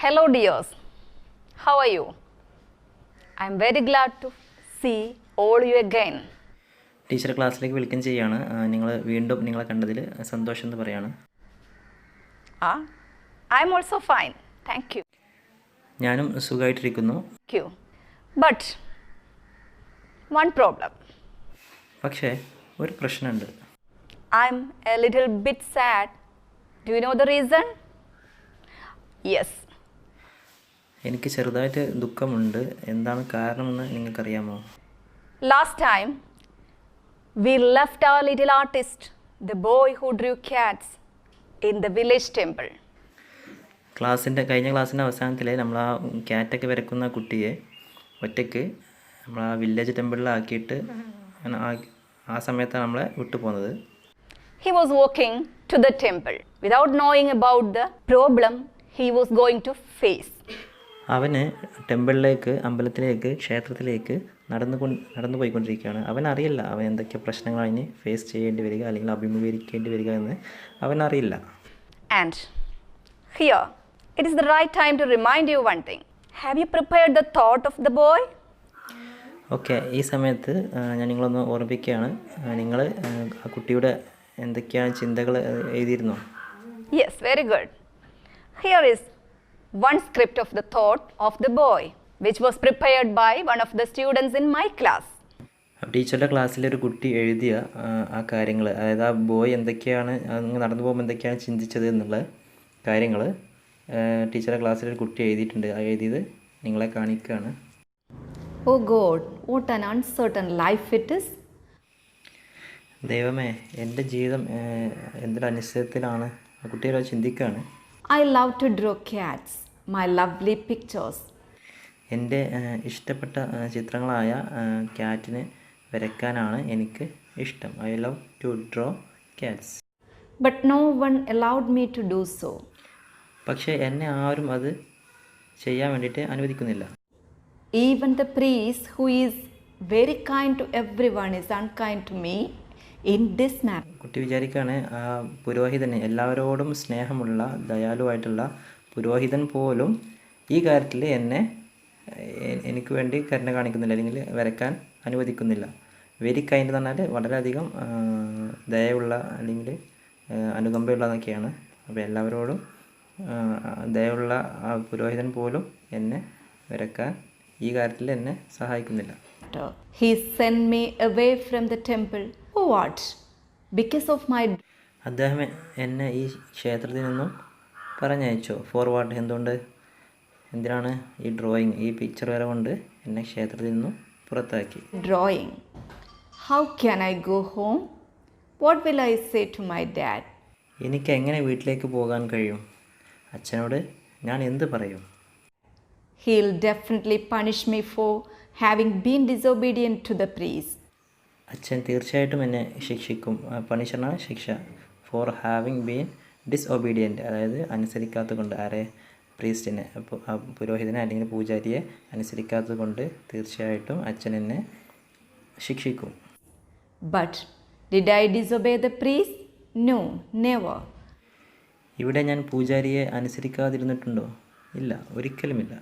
Hello, dears. How are you? I'm very glad to see all you again. Teacher ക്ലാസ്സിലേക്ക് welcome ചെയ്യാണ്. നിങ്ങൾ വീണ്ടും നിങ്ങളെ കണ്ടതിൽ സന്തോഷം എന്ന് പറയാണ്. I'm also fine. Thank you. ഞാനും സുഖമായിട്ടിരിക്കുന്നു. Thank you. But one problem. പക്ഷേ ഒരു പ്രശ്നമുണ്ട്. I'm a little bit sad. Do you know the reason? Yes. എനിക്ക് ചെറുതായിട്ട് ദുഃഖമുണ്ട്. എന്താണ് കാരണമെന്ന് നിങ്ങൾക്കറിയാമോ? Last time, we left our little artist, the boy who drew cats, in the village temple. കഴിഞ്ഞ ക്ലാസ്സിൻ്റെ അവസാനത്തിൽ നമ്മൾ ആ ക്യാറ്റൊക്കെ വരക്കുന്ന കുട്ടിയെ ഒറ്റയ്ക്ക് നമ്മൾ ആ വില്ലേജ് ടെമ്പിളിലാക്കിയിട്ട് ആ സമയത്താണ് നമ്മളെ വിട്ടു പോകുന്നത്. He was walking to the temple without knowing about the problem he was going to face. അവന് അമ്പലത്തിലേക്ക് ക്ഷേത്രത്തിലേക്ക് നടന്നു പോയിക്കൊണ്ടിരിക്കുകയാണ്. അവനറിയില്ല അവൻ എന്തൊക്കെ പ്രശ്നങ്ങൾ അതിന് ഫേസ് ചെയ്യേണ്ടി വരിക അല്ലെങ്കിൽ അഭിമുഖീകരിക്കേണ്ടി വരിക എന്ന് അവനറിയില്ല. And here, it is the right time to remind you one thing. Have you prepared the thought of the boy? Okay, ഈ സമയത്ത് ഞാൻ നിങ്ങളൊന്ന് ഓർമ്മിപ്പിക്കുകയാണ്. നിങ്ങൾ ആ കുട്ടിയുടെ എന്തൊക്കെയാണ് ചിന്തകൾ എഴുതിയിരുന്നോ? Yes, very good. Here is one script of the thought of the boy, which was prepared by one of the students in my class. ടീച്ചറുടെ ക്ലാസ്സിലെ ഒരു കുട്ടി എഴുതിയ ആ കാര്യങ്ങൾ, അതായത് ആ ബോയ് എന്തൊക്കെയാണ് നടന്നു പോകുമ്പോൾ എന്തൊക്കെയാണ് ചിന്തിച്ചത് എന്നുള്ള കാര്യങ്ങൾ ടീച്ചറുടെ ക്ലാസ്സിലൊരു കുട്ടി എഴുതിയിട്ടുണ്ട്. ആ എഴുതിയത് നിങ്ങളെ കാണിക്കുകയാണ്. Oh God, what an uncertain life it is. ദൈവമേ, എൻ്റെ ജീവിതം എന്തൊരു അനിശ്ചയത്തിലാണ്. ആ കുട്ടികളെ ചിന്തിക്കുകയാണ്. I love to draw cats, my lovely pictures. എൻ്റെ ഇഷ്ടപ്പെട്ട ചിത്രങ്ങളായ ക്യാറ്റിനെ വരയ്ക്കാനാണ് എനിക്ക് ഇഷ്ടം. I love to draw cats. But no one allowed me to do so. പക്ഷേ എന്നെ ആരും അത് ചെയ്യാൻ വേണ്ടിയിട്ട് അനുവദിക്കുന്നില്ല. Even the priest who is very kind to everyone is unkind to me in this manner. കുട്ടി വിചാരിക്കുകയാണ് ആ പുരോഹിതന്, എല്ലാവരോടും സ്നേഹമുള്ള ദയാലുവായിട്ടുള്ള പുരോഹിതൻ പോലും ഈ കാര്യത്തിൽ എനിക്ക് വേണ്ടി കരുണ കാണിക്കുന്നില്ല അല്ലെങ്കിൽ വരയ്ക്കാൻ അനുവദിക്കുന്നില്ല. വെരി കൈൻഡ് എന്ന് പറഞ്ഞാൽ വളരെയധികം ദയയുള്ള അല്ലെങ്കിൽ അനുകമ്പയുള്ളതൊക്കെയാണ്. അപ്പോൾ എല്ലാവരോടും ദയയുള്ള ആ പുരോഹിതൻ പോലും എന്നെ വരയ്ക്കാൻ ഈ കാര്യത്തിൽ എന്നെ സഹായിക്കുന്നില്ല. He sent me away from the temple. Oh, what? Because of my... അദ്ദേഹം എന്നെ ഈ ക്ഷേത്രത്തിൽ നിന്നും പറഞ്ഞയച്ചു. ഫോർവേഡ് എന്തിനാണ് ഈ ഡ്രോയിങ്, ഈ പിക്ചർ വരെ കൊണ്ട് എന്നെ ക്ഷേത്രത്തിൽ നിന്നും പുറത്താക്കി. Drawing. How can I go home? What will I say to my dad? എനിക്ക് എങ്ങനെ വീട്ടിലേക്ക് പോകാൻ കഴിയും? അച്ഛനോട് ഞാൻ എന്ത് പറയും? He'll definitely punish me for having been disobedient to the priest. അച്ഛൻ തീർച്ചയായിട്ടും എന്നെ ശിക്ഷിക്കും. പണിഷറാണ് ശിക്ഷ. ഫോർ ഹാവിങ് ബീൻ ഡിസൊബീഡിയൻറ്റ്, അതായത് അനുസരിക്കാത്തത് കൊണ്ട്. ആരെ? പ്രീസ്റ്റിനെ, പുരോഹിതനെ അല്ലെങ്കിൽ പൂജാരിയെ അനുസരിക്കാത്തത് കൊണ്ട് തീർച്ചയായിട്ടും അച്ഛൻ എന്നെ ശിക്ഷിക്കും. But did I disobey the priest? No, never. ഇവിടെ ഞാൻ പൂജാരിയെ അനുസരിക്കാതിരുന്നിട്ടുണ്ടോ? ഇല്ല, ഒരിക്കലുമില്ല.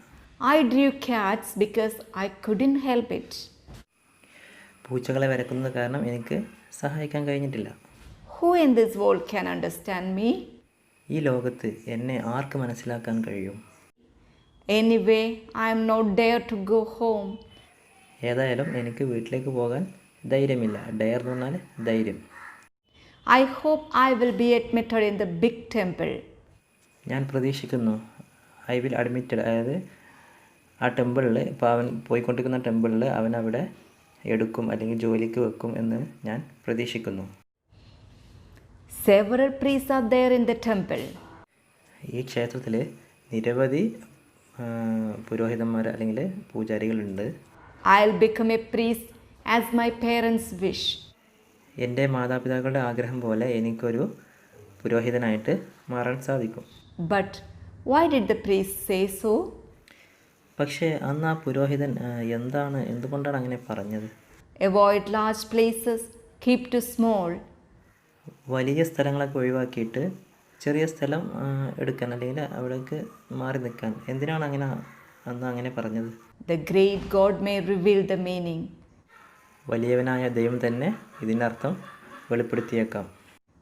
I drew cats because I couldn't help it. പൂച്ചകളെ വരക്കുന്നത് കാരണം എനിക്ക് സഹായിക്കാൻ കഴിഞ്ഞിട്ടില്ല. Who in this world can understand me? ഈ ലോകത്ത് എന്നെ ആർക്ക് മനസ്സിലാക്കാൻ കഴിയും? Anyway, I am not dare to go home. ഏതായാലും എനിക്ക് വീട്ടിലേക്ക് പോകാൻ ധൈര്യമില്ല. ഡയർ എന്ന് പറഞ്ഞാൽ ധൈര്യം. I hope I will be admitted in the big temple. ഞാൻ പ്രതീക്ഷിക്കുന്നു. ഐ വിൽ അഡ്മിറ്റഡ്, അതായത് ആ ടെമ്പിളിൽ, ഇപ്പോൾ അവൻ പോയിക്കൊണ്ടിരിക്കുന്ന ടെമ്പിളിൽ അവൻ അവിടെ എടുക്കും അല്ലെങ്കിൽ ജോലിക്ക് വെക്കും എന്ന് ഞാൻ പ്രതീക്ഷിക്കുന്നു. Several priests are there in the temple. ഈ ക്ഷേത്രത്തിൽ നിരവധി പുരോഹിതന്മാർ അല്ലെങ്കിൽ പൂജാരികളുണ്ട്. I'll become a priest as my parents wish. എൻ്റെ മാതാപിതാക്കളുടെ ആഗ്രഹം പോലെ എനിക്കൊരു പുരോഹിതനായിട്ട് മാറാൻ സാധിക്കും. But why did the priest say so? പക്ഷേ അന്ന് ആ പുരോഹിതൻ എന്തുകൊണ്ടാണ് അങ്ങനെ പറഞ്ഞത്? Avoid large places, keep to small. വലിയ സ്ഥലങ്ങളൊക്കെ ഒഴിവാക്കിയിട്ട് ചെറിയ സ്ഥലം എടുക്കാൻ അല്ലെങ്കിൽ അവിടേക്ക് മാറി നിൽക്കാൻ. എന്തിനാണ് അന്ന് അങ്ങനെ പറഞ്ഞത്? The great God may reveal the meaning. വലിയവനായ ദൈവം തന്നെ ഇതിൻ്റെ അർത്ഥം വെളിപ്പെടുത്തിയേക്കാം.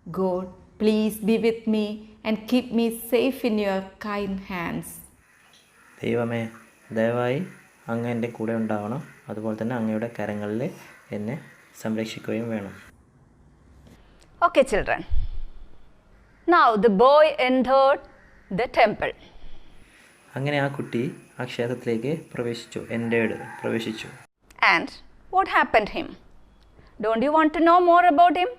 God, please be with me and keep me safe in your kind hands. ദൈവമേ, ദയവായി അങ്ങ് എൻ്റെ കൂടെ ഉണ്ടാവണം, അതുപോലെ തന്നെ അങ്ങയുടെ കരങ്ങളിൽ എന്നെ സംരക്ഷിക്കുകയും വേണം. Okay, children. Now the boy entered the temple. അങ്ങനെ ആ കുട്ടി ആ ക്ഷേത്രത്തിലേക്ക് പ്രവേശിച്ചു. And what happened to him? Don't you want to know more about him?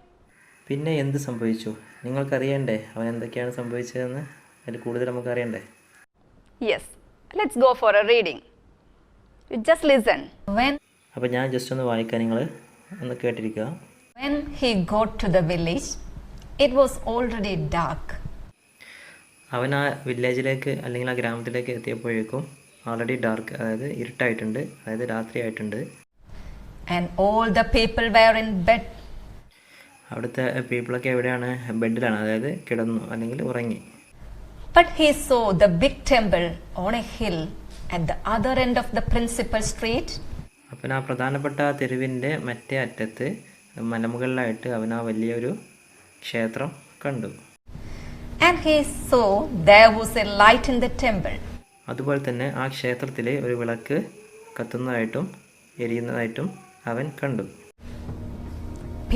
പിന്നെ എന്ത് സംഭവിച്ചു? നിങ്ങൾക്കറിയണ്ടേ അവൻ എന്തൊക്കെയാണ് സംഭവിച്ചതെന്ന്? അതിൽ കൂടുതൽ നമുക്ക് അറിയണ്ടേ? Yes. Let's go for a reading. You just listen. അപ്പോൾ ഞാൻ ജസ്റ്റ് ഒന്ന് വായിക്കാം, നിങ്ങൾ ഒന്ന് കേട്ടിരിക്കുക. When he got to the village, it was already dark. അവൻ ആ വില്ലേജിലേക്ക് അല്ലെങ്കിൽ ആ ഗ്രാമത്തിലേക്ക് എത്തിയപ്പോഴേക്കും ഓൾറെഡി ഡാർക്ക്, അതായത് ഇരുട്ടായിട്ടുണ്ട്, അതായത് രാത്രിയായിട്ടുണ്ട്. And all the people were in bed. അവിടുത്തെ പീപ്പിളൊക്കെ എവിടെയാണ്? ബെഡിലാണ്, അതായത് കിടന്നു അല്ലെങ്കിൽ ഉറങ്ങി. But he saw the big temple on a hill at the other end of the principal street. അപ്പം ആ പ്രധാനപ്പെട്ട തെരുവിൻ്റെ മറ്റേ അറ്റത്ത് മലമുകളിലായിട്ട് അവൻ ആ വലിയൊരു ക്ഷേത്രം കണ്ടു. And he saw there was a light in the temple. അതുപോലെ തന്നെ ആ ക്ഷേത്രത്തിൽ ഒരു വിളക്ക് കത്തുന്നതായിട്ടും എരിയുന്നതായിട്ടും അവൻ കണ്ടു.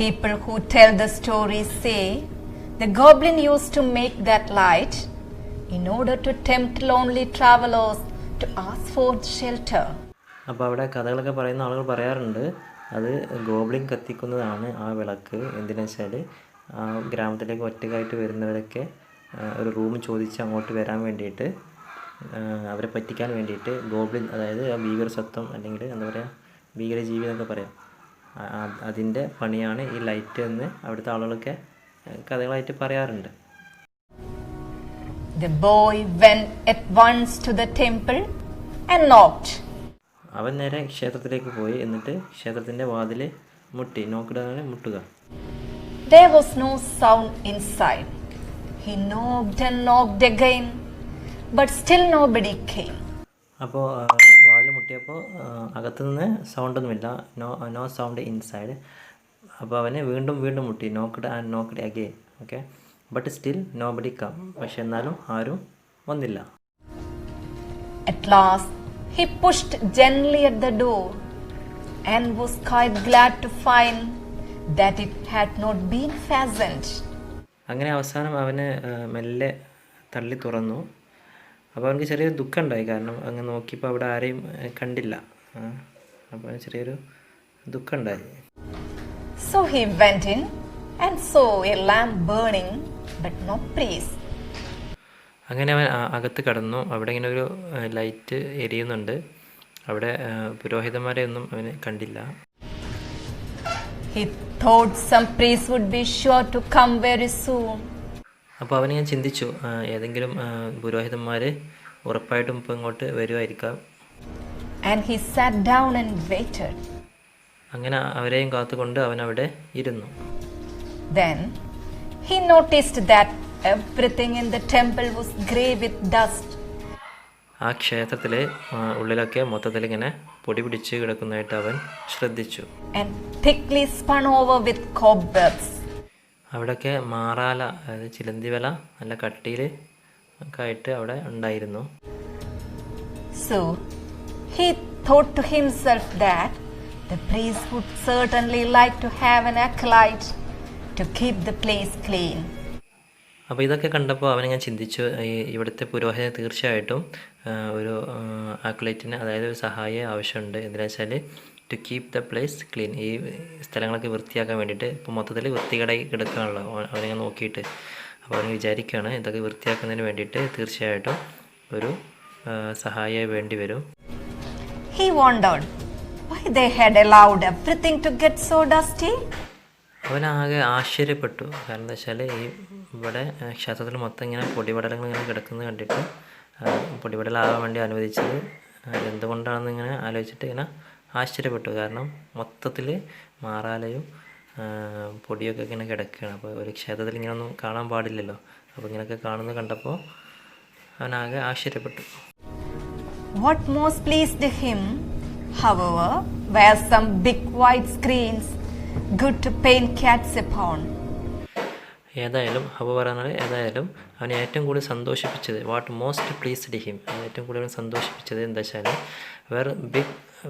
People who tell the story say the goblin used to make that light in order to tempt lonely travelers to ask for shelter. അപ്പോൾ അവിടെ കഥകളൊക്കെ പറയുന്ന ആളുകൾ പറയാറുണ്ട്, അത് ഗോബ്ലിൻ കത്തിക്കുന്നതാണ് ആ വിളക്ക്. എന്തിനാ വെച്ചാൽ ആ ഗ്രാമത്തിലേക്ക് ഒറ്റയ്ക്കായിട്ട് വരുന്നവരൊക്കെ ഒരു റൂം ചോദിച്ച് അങ്ങോട്ട് വരാൻ വേണ്ടിയിട്ട്, അവരെ പറ്റിക്കാൻ വേണ്ടിയിട്ട് ഗോബ്ലിൻ, അതായത് ആ ഭീകരസത്വം അല്ലെങ്കിൽ എന്താ പറയുക, ഭീകരജീവി എന്നൊക്കെ പറയാം, അതിൻ്റെ പണിയാണ് ഈ ലൈറ്റ് എന്ന് അവിടുത്തെ ആളുകളൊക്കെ കഥകളായിട്ട് പറയാറുണ്ട്. The boy went at once to the temple and knocked. അവൻ നേരെ ക്ഷേത്രത്തിലേക്ക് പോയി, എന്നിട്ട് ക്ഷേത്രത്തിൻ്റെ വാതിൽ മുട്ടി. മുട്ടുക. There was no sound inside. He knocked and knocked again, but still nobody came. അപ്പോൾ വാതിൽ മുട്ടിയപ്പോൾ അകത്തുനിന്ന് സൗണ്ടൊന്നുമില്ല, നോ സൗണ്ട് ഇൻസൈഡ്. അപ്പോൾ അവന് വീണ്ടും മുട്ടി, knocked again. Okay, but still nobody come. പക്ഷെ എന്നാലും ആരും വന്നില്ല. At last he pushed gently at the door and was quite glad to find that it had not been fastened. അങ്ങനെ അവസാനം അവന് മെല്ലെ തള്ളി തുറന്നു. അപ്പോൾ അവനക്ക് ചെറിയൊരു ദുഃഖം ഉണ്ടായി, കാരണം അങ്ങ് നോക്കിയപ്പോൾ അവിടെ ആരെയും കണ്ടില്ല. അപ്പോൾ ചെറിയൊരു ദുഃഖം ഉണ്ടായി. So he went in and saw a lamp burning but no priest. അങ്ങനെ അവൻ അകത്ത് കടന്നു. അവിടെ ഇങ്ങനെ ഒരു ലൈറ്റ് എരിയുന്നുണ്ട്. അവിടെ പുരോഹിതന്മാരെ ഒന്നും അവന് കണ്ടില്ല. He thought some priest would be sure to come very soon. അപ്പോൾ അവനിങ്ങനെ ചിന്തിച്ചു, ഏതെങ്കിലും പുരോഹിതന്മാർ ഉറപ്പായിട്ടും ഇപ്പോൾ ഇങ്ങോട്ട് വരുമായിരിക്കാം. And he sat down and waited. അങ്ങനെ അവരെയും കാത്തുകൊണ്ട് അവൻ അവിടെ ഇരുന്നു. Then he noticed that everything in the temple was grey with dust. ആ ക്ഷേത്രത്തിലെ ഉള്ളിലൊക്കെ മൊത്തത്തിൽ ഇങ്ങനെ പൊടി പിടിച്ച് കിടക്കുന്നതായിട്ട് അവൻ ശ്രദ്ധിച്ചു. And thickly spun over with cobwebs. അവിടെയൊക്കെ മാറാല, അതായത് ചിലന്തി വല നല്ല കട്ടിയിൽ ഒക്കെ ആയിട്ട് അവിടെ ഉണ്ടായിരുന്നു. So he thought to himself that the priest would certainly like to have an acolyte to keep the place clean. അപ്പോൾ ഇതൊക്കെ കണ്ടപ്പോൾ അവനിങ്ങനെ ചിന്തിച്ചു, ഇവിടുത്തെ പുരോഹിതൻ തീർച്ചയായിട്ടും ഒരു ആക്ലേറ്റിന്, അതായത് ഒരു സഹായിയെ ആവശ്യമുണ്ട്. എന്താണെന്ന് വെച്ചാൽ to keep the place clean, ഈ സ്ഥലങ്ങളൊക്കെ വൃത്തിയാക്കാൻ വേണ്ടിയിട്ട്. ഇപ്പോൾ മൊത്തത്തിൽ വൃത്തികേടായി കിടക്കുകയാണല്ലോ അവനെ നോക്കിയിട്ട്. അപ്പോൾ അവന് വിചാരിക്കുകയാണ്, ഇതൊക്കെ വൃത്തിയാക്കുന്നതിന് വേണ്ടിയിട്ട് തീർച്ചയായിട്ടും ഒരു സഹായിയെ വേണ്ടി വരും. He wondered why they had allowed everything to get so dusty. അവനാകെ ആശ്ചര്യപ്പെട്ടു. കാരണം എന്താ വെച്ചാൽ ഇവിടെ ക്ഷേത്രത്തിൽ മൊത്തം ഇങ്ങനെ പൊടിപടലങ്ങൾ ഇങ്ങനെ കിടക്കുന്നത് കണ്ടിട്ട് പൊടിപടലാകാൻ വേണ്ടി അനുവദിച്ചത് എന്തുകൊണ്ടാണെന്ന് ഇങ്ങനെ ആലോചിച്ചിട്ട് ഇങ്ങനെ ആശ്ചര്യപ്പെട്ടു. കാരണം മൊത്തത്തിൽ മാറാലയും പൊടിയൊക്കെ ഇങ്ങനെ കിടക്കുകയാണ്. അപ്പോൾ ഒരു ക്ഷേത്രത്തിൽ ഇങ്ങനെയൊന്നും കാണാൻ പാടില്ലല്ലോ. അപ്പോൾ ഇങ്ങനെയൊക്കെ കാണുന്നത് കണ്ടപ്പോൾ അവനാകെ ആശ്ചര്യപ്പെട്ടു. What most pleased him, however, were some big white screens, good to paint cats upon. ഏതായാലും ഏതായാലും അവനെ ഏറ്റവും കൂടുതൽ സന്തോഷിപ്പിച്ചത്, വാട്ട് മോസ്റ്റ് പ്ലീസ്ഡ് ഹിം, ഏറ്റവും കൂടുതൽ സന്തോഷിപ്പിച്ചത് എന്താ വെച്ചാൽ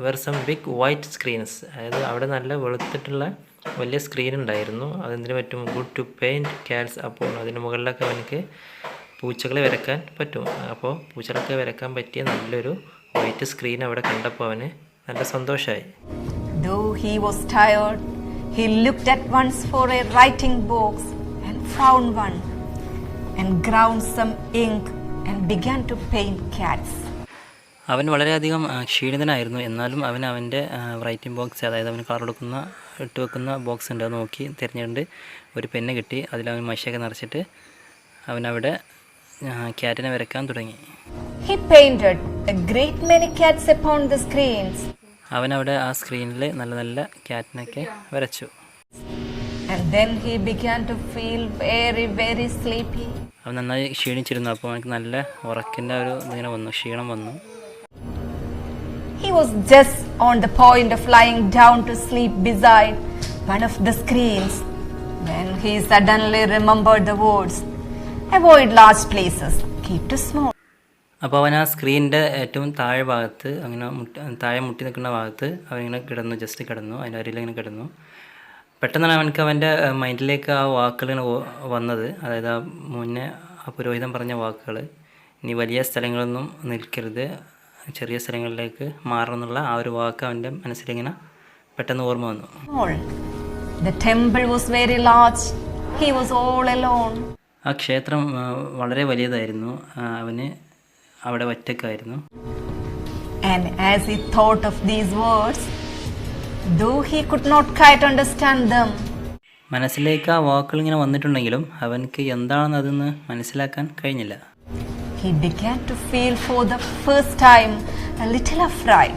where some big white screens, അതായത് അവിടെ നല്ല വെളുത്തിട്ടുള്ള വലിയ സ്ക്രീൻ ഉണ്ടായിരുന്നു. അതെന്തിനു പറ്റും, ഗുഡ് ടു പെയിൻറ്റ് കാറ്റ്സ് അപ്പോൾ, അതിന് മുകളിലൊക്കെ അവനക്ക് പൂച്ചകളെ വരയ്ക്കാൻ പറ്റും. അപ്പോൾ പൂച്ചകളൊക്കെ വരയ്ക്കാൻ പറ്റിയ നല്ലൊരു വൈറ്റ് സ്ക്രീൻ അവിടെ കണ്ടപ്പോൾ അവന് നല്ല സന്തോഷമായി. Though he was tired, he looked at once for a writing box and found one, and ground some ink and began to paint cats. അവൻ വളരെയധികം ക്ഷീണിതനായിരുന്നു. എന്നാലും അവൻ്റെ റൈറ്റിംഗ് ബോക്സ്, അതായത് അവന് കളർ ഇട്ട് വെക്കുന്ന ബോക്സ് ഉണ്ട്, അത് നോക്കി തിരഞ്ഞുകൊണ്ട് ഒരു പെന്ന് കിട്ടി. അതിലവൻ മഷിയൊക്കെ നിറച്ചിട്ട് അവനവിടെ ക്യാറ്റിനെ വരയ്ക്കാൻ തുടങ്ങി. He painted a great many cats upon the screens. അവനവിടെ ആ സ്ക്രീനിൽ നല്ല നല്ല ക്യാറ്റിനൊക്കെ വരച്ചു. And then he began to feel very, very sleepy. അവൻ നന്നായി ക്ഷീണിച്ചിരുന്നു. അപ്പോൾ അവനക്ക് നല്ല ഉറക്കിൻ്റെ ഒരു ഇതിങ്ങനെ വന്നു, ക്ഷീണം വന്നു. He was just on the point of lying down to sleep beside one of the screens when he suddenly remembered the words, avoid large places, keep to small. അപ്പോൾ അവൻ ആ സ്ക്രീനിൻ്റെ ഏറ്റവും താഴെ ഭാഗത്ത്, അങ്ങനെ താഴെ മുട്ടി നിൽക്കുന്ന ഭാഗത്ത് അവനിങ്ങനെ ജസ്റ്റ് കിടന്നു, അതിൻ്റെ അരിയിൽ ഇങ്ങനെ കിടന്നു. പെട്ടെന്നാണ് അവൻ്റെ മൈൻഡിലേക്ക് ആ വാക്കുകൾ ഇങ്ങനെ വന്നത്. അതായത് ആ മുന്നേ ആ പുരോഹിതൻ പറഞ്ഞ വാക്കുകൾ, ഇനി വലിയ സ്ഥലങ്ങളൊന്നും നിൽക്കരുത്, ചെറിയ സ്ഥലങ്ങളിലേക്ക് മാറണമെന്നുള്ള ആ ഒരു വാക്ക് അവൻ്റെ മനസ്സിലിങ്ങനെ പെട്ടെന്ന് ഓർമ്മ വന്നു. The temple was very large. He was all alone. ആ ക്ഷേത്രം വളരെ വലിയതായിരുന്നു. അവന് അവിടെ ഒറ്റയ്ക്കായിരുന്നു. And as he thought of these words, though he could not quite understand them, മനസ്സിലേക്ക് ആ വാക്കുകൾ ഇങ്ങനെ വന്നിട്ടുണ്ടെങ്കിലും അവൻക്ക് എന്താണെന്ന് അതെന്ന് മനസ്സിലാക്കാൻ കഴിഞ്ഞില്ല. he began to feel for the first time a little afraid.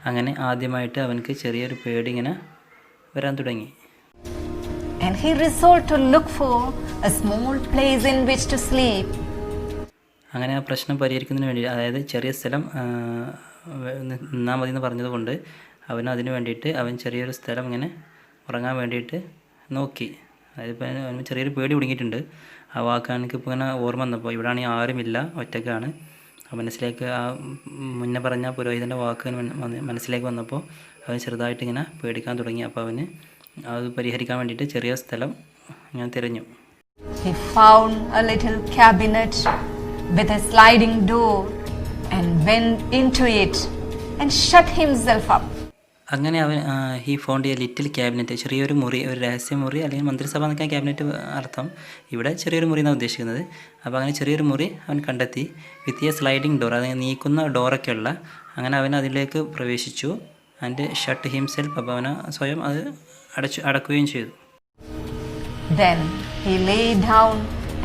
അങ്ങനെ ആദ്യമായിട്ട് അവൻക്ക് ചെറിയൊരു പേടി ഇങ്ങനെ വരാൻ തുടങ്ങി. And he resolved to look for a small place in which to sleep. അങ്ങനെ ആ പ്രശ്നം പരിഹരിക്കുന്നതിന് വേണ്ടി, അതായത് ചെറിയ സ്ഥലം നിന്നാൽ മതി എന്ന് പറഞ്ഞതുകൊണ്ട് അതിന് വേണ്ടിയിട്ട് അവൻ ചെറിയൊരു സ്ഥലം ഇങ്ങനെ ഉറങ്ങാൻ വേണ്ടിയിട്ട് നോക്കി. അതായത് ഇപ്പോൾ അവന് ചെറിയൊരു പേടി കുടുങ്ങിയിട്ടുണ്ട്. ആ വാക്ക് എനിക്കിപ്പോൾ ഇങ്ങനെ ഓർമ്മ വന്നപ്പോൾ, ഇവിടെയാണെങ്കിൽ ആരുമില്ല, ഒറ്റയ്ക്കാണ്. മനസ്സിലേക്ക് ആ മുന്നേ പറഞ്ഞ പുരോഹിതൻ്റെ വാക്ക് മനസ്സിലേക്ക് വന്നപ്പോൾ അവൻ ചെറുതായിട്ട് ഇങ്ങനെ പേടിക്കാൻ തുടങ്ങി. അപ്പോൾ അവന് അത് പരിഹരിക്കാൻ വേണ്ടിയിട്ട് ചെറിയ സ്ഥലം ഞാൻ തിരഞ്ഞു. He found a little cabinet with a sliding door and went into it and shut himself up. അങ്ങനെ അവൻ he found A little cabinet, ചെറിയൊരു മുറി, ഒരു രഹസ്യമുറി, അല്ലെങ്കിൽ മന്ത്രിസഭ എന്നൊക്കെ ക്യാബിനറ്റ് അർത്ഥം. ഇവിടെ ചെറിയൊരു മുറി എന്നാണ് ഉദ്ദേശിക്കുന്നത്. അപ്പോൾ അങ്ങനെ ചെറിയൊരു മുറി അവൻ കണ്ടെത്തി. വിത്ത് എ സ്ലൈഡിങ് ഡോർ, അതായത് നീക്കുന്ന ഡോറൊക്കെ ഉള്ള. അങ്ങനെ അവൻ അതിലേക്ക് പ്രവേശിച്ചു. ആൻഡ് ഷട്ട് ഹിംസെൽഫ്, അപ്പോൾ അവന് സ്വയം അത് അടക്കുകയും ചെയ്തു. Then he lay down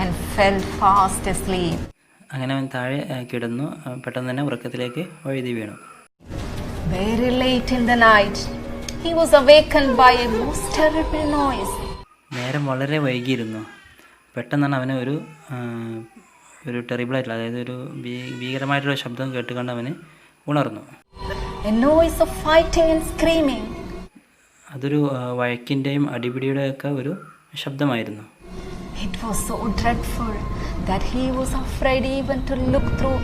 and fell fast asleep. അങ്ങനെ അവൻ താഴെ കിടന്നു. പെട്ടെന്ന് തന്നെ ഉറക്കത്തിലേക്ക് വഴുതി വീണു. Very late in the night, he was awakened by a most terrible noise. നേരം വളരെ വൈകിയിരുന്നു. പെട്ടെന്നാണ് അവന് ഒരു ടെറിബിളായിട്ടുള്ള, അതായത് ഒരു ഭീകരമായിട്ടുള്ള ശബ്ദം കേട്ടുകൊണ്ട് അവന് ഉണർന്നു. A noise of fighting and screaming. അതൊരു വഴക്കിൻ്റെയും അടിപിടിയുടെയൊക്കെ ഒരു ശബ്ദമായിരുന്നു. It was so dreadful that he was afraid even to look through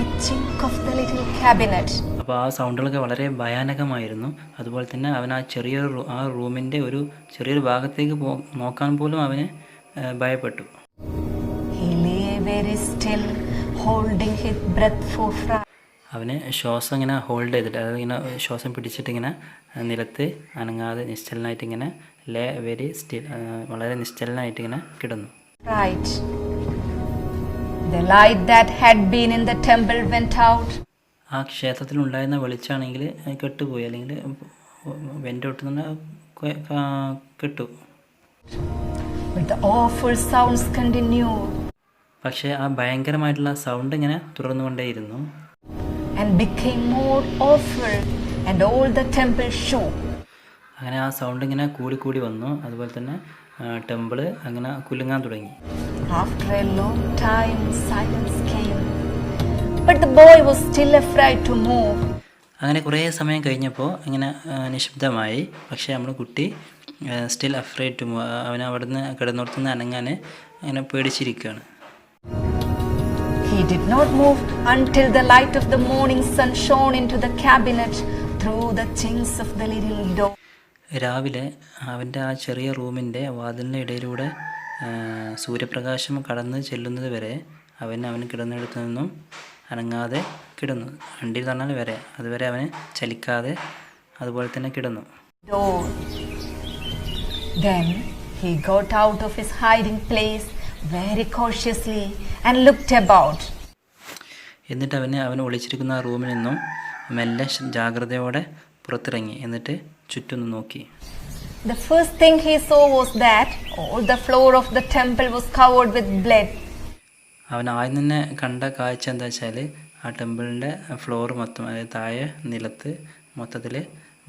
a chink of the little cabinet. അപ്പോൾ ആ സൗണ്ടുകളൊക്കെ വളരെ ഭയാനകമായിരുന്നു. അതുപോലെ തന്നെ അവൻ ആ റൂമിൻ്റെ ഒരു ചെറിയൊരു ഭാഗത്തേക്ക് നോക്കാൻ പോലും അവന് ഭയപ്പെട്ടു. He lay very still, holding his breath for fright. അവന് ശ്വാസം ഇങ്ങനെ ഹോൾഡ് ചെയ്തിട്ട്, അതായത് ഇങ്ങനെ ശ്വാസം പിടിച്ചിട്ട് ഇങ്ങനെ നിലത്ത് അനങ്ങാതെ നിശ്ചലനായിട്ട് ഇങ്ങനെ വെരി സ്റ്റിൽ, വളരെ നിശ്ചലനായിട്ട് ഇങ്ങനെ കിടന്നു. Right. The light that had been in the temple went out. ആ ക്ഷേത്രത്തിൽ ഉണ്ടായിരുന്ന വെളിച്ചാണെങ്കിൽ കെട്ടുപോയി, അല്ലെങ്കിൽ വെൻ്റ് ഔട്ട് നിന്ന് കെട്ടു. But the awful sounds continued. പക്ഷേ ആ ഭയങ്കരമായിട്ടുള്ള സൗണ്ട് ഇങ്ങനെ തുടർന്നുകൊണ്ടേയിരുന്നു. And became more awful, and all the temple shook. അങ്ങനെ ആ സൗണ്ട് ഇങ്ങനെ കൂടി വന്നു. അതുപോലെ തന്നെ ടെമ്പിൾ അങ്ങനെ കുലുങ്ങാൻ തുടങ്ങി. After a long time, silence came. But the boy was still afraid to move. അങ്ങനെ കുറേ സമയം കഴിഞ്ഞപ്പോൾ ഇങ്ങനെ നിശബ്ദമായി. പക്ഷേ നമ്മുടെ കുട്ടി സ്റ്റിൽ അഫ്രൈഡ് ടു മൂവ്, അവൻ അവിടുന്ന് കിടന്നിടത്തുനിന്ന് അനങ്ങാൻ അങ്ങനെ പേടിച്ചിരിക്കുകയാണ്. He did not move until the light of the morning sun shone into the cabinet through the chinks of the little door. രാവിലെ അവൻ്റെ ആ ചെറിയ റൂമിൻ്റെ വാതിലിൻ്റെ ഇടയിലൂടെ സൂര്യപ്രകാശം കടന്ന് ചെല്ലുന്നത് വരെ അവൻ കിടന്നിടത്തു നിന്നും അനങ്ങാതെ കിടന്നു. അണ്ടിൽ തന്നാൽ വരെ, അതുവരെ അവന് ചലിക്കാതെ അതുപോലെ തന്നെ കിടന്നു. Then he got out of his hiding place very cautiously and looked about. എന്നിട്ട് അവൻ ഒളിച്ചിരിക്കുന്ന ആ റൂമിൽ നിന്നും മെല്ലെ ജാഗ്രതയോടെ പുറത്തിറങ്ങി. എന്നിട്ട് ചുറ്റും നോക്കി. The first thing he saw was that all the floor of the temple was covered with blood. അവൻ ആദ്യം തന്നെ കണ്ട കാഴ്ച എന്താ വെച്ചാൽ ആ ടെമ്പിളിൻ്റെ ഫ്ലോർ മൊത്തം, അതായത് താഴെ നിലത്ത് മൊത്തത്തിൽ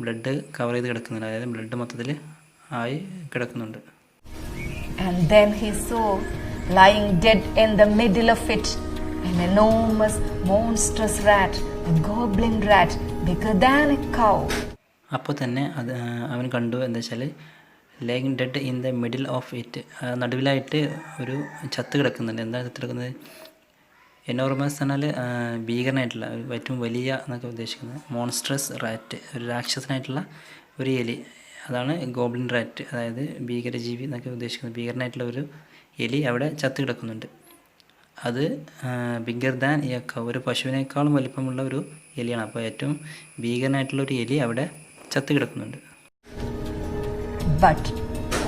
ബ്ലഡ് കവർ ചെയ്ത് കിടക്കുന്നുണ്ട്. അതായത് ബ്ലഡ് മൊത്തത്തിൽ ആയി കിടക്കുന്നുണ്ട്. And then he saw lying dead in the middle of it an enormous monstrous rat, a goblin rat bigger than a cow. അപ്പോൾ തന്നെ അവൻ കണ്ടു എന്താ വെച്ചാൽ laying dead in the middle of it, നടുവിലായിട്ട് ഒരു ചത്ത് കിടക്കുന്നുണ്ട്. എന്താണ് ചത്ത് കിടക്കുന്നത്? എനോർമസ് എന്നാൽ ഭീകരനായിട്ടുള്ള, ഏറ്റവും വലിയ എന്നൊക്കെ ഉദ്ദേശിക്കുന്നത്. മോൺസ്ട്രസ് റാറ്റ്, ഒരു രാക്ഷസനായിട്ടുള്ള ഒരു എലി, അതാണ് ഗോബ്ലിൻ റാറ്റ്, അതായത് ഭീകരജീവി എന്നൊക്കെ ഉദ്ദേശിക്കുന്നത്. ഭീകരനായിട്ടുള്ള ഒരു എലി അവിടെ ചത്ത് കിടക്കുന്നുണ്ട്. അത് ബിഗർ ദാൻ എ കൗ, ഒരു പശുവിനേക്കാളും വലിപ്പമുള്ള ഒരു എലിയാണ്. അപ്പോൾ ഏറ്റവും ഭീകരനായിട്ടുള്ള ഒരു എലി അവിടെ ചത്ത് കിടക്കുന്നുണ്ട്. But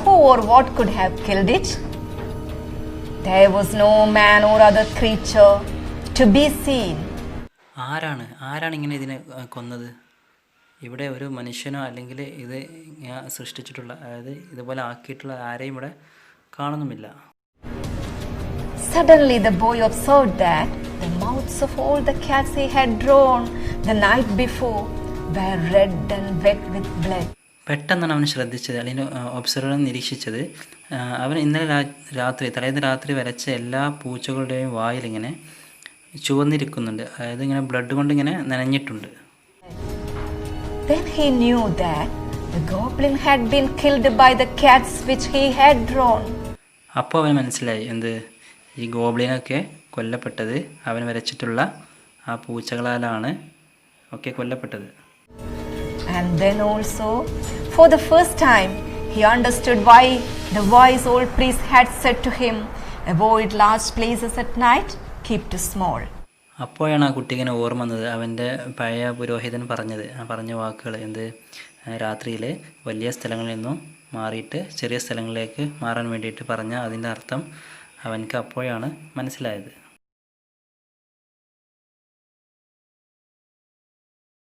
who or what could have killed it? There was no man or other creature to be seen. ആരാണ് ഇങ്ങനെ ഇതിനെ കൊന്നത്? ഇവിടെ ഒരു മനുഷ്യനോ അല്ലെങ്കിൽ ഇത് സൃഷ്ടിച്ചിട്ടുള്ള, അതായത് ഇതുപോലെ ആക്കിയിട്ടുള്ള ആരെയും ഇവിടെ കാണുന്നുമില്ല. Suddenly the boy observed that the mouths of all the cats he had drawn the night before were red and wet with blood. പെട്ടെന്നാണ് അവൻ ശ്രദ്ധിച്ചത്, അല്ലെങ്കിൽ ഒബ്സർവർ നിരീക്ഷിച്ചത്, അവൻ ഇന്നലെ തലേന്ന് രാത്രി വരച്ച എല്ലാ പൂച്ചകളുടെയും വായിലിങ്ങനെ ചുവന്നിരിക്കുന്നുണ്ട്. അതായത് ഇങ്ങനെ ബ്ലഡ് കൊണ്ട് ഇങ്ങനെ നനഞ്ഞിട്ടുണ്ട്. Then he knew that the goblin had been killed by the cats which he had drawn. അപ്പോൾ അവൻ മനസ്സിലായി എന്ത്, ഈ ഗോബ്ലിനൊക്കെ കൊല്ലപ്പെട്ടത് അവൻ വരച്ചിട്ടുള്ള ആ പൂച്ചകളാലാണ് ഒക്കെ കൊല്ലപ്പെട്ടത്. And then also, for the first time, he understood why the wise old priest had said to him, avoid large places at night, keep to small. അപ്പോഴാണ് ആ കുട്ടി ഇങ്ങനെ ഓർമ്മ വന്നത്, അവൻ്റെ പഴയ പുരോഹിതൻ പറഞ്ഞ വാക്കുകൾ. എന്ത്, രാത്രിയിൽ വലിയ സ്ഥലങ്ങളിൽ നിന്നും മാറിയിട്ട് ചെറിയ സ്ഥലങ്ങളിലേക്ക് മാറാൻ വേണ്ടിയിട്ട് പറഞ്ഞ അതിൻ്റെ അർത്ഥം അവനക്ക് അപ്പോഴാണ് മനസ്സിലായത്.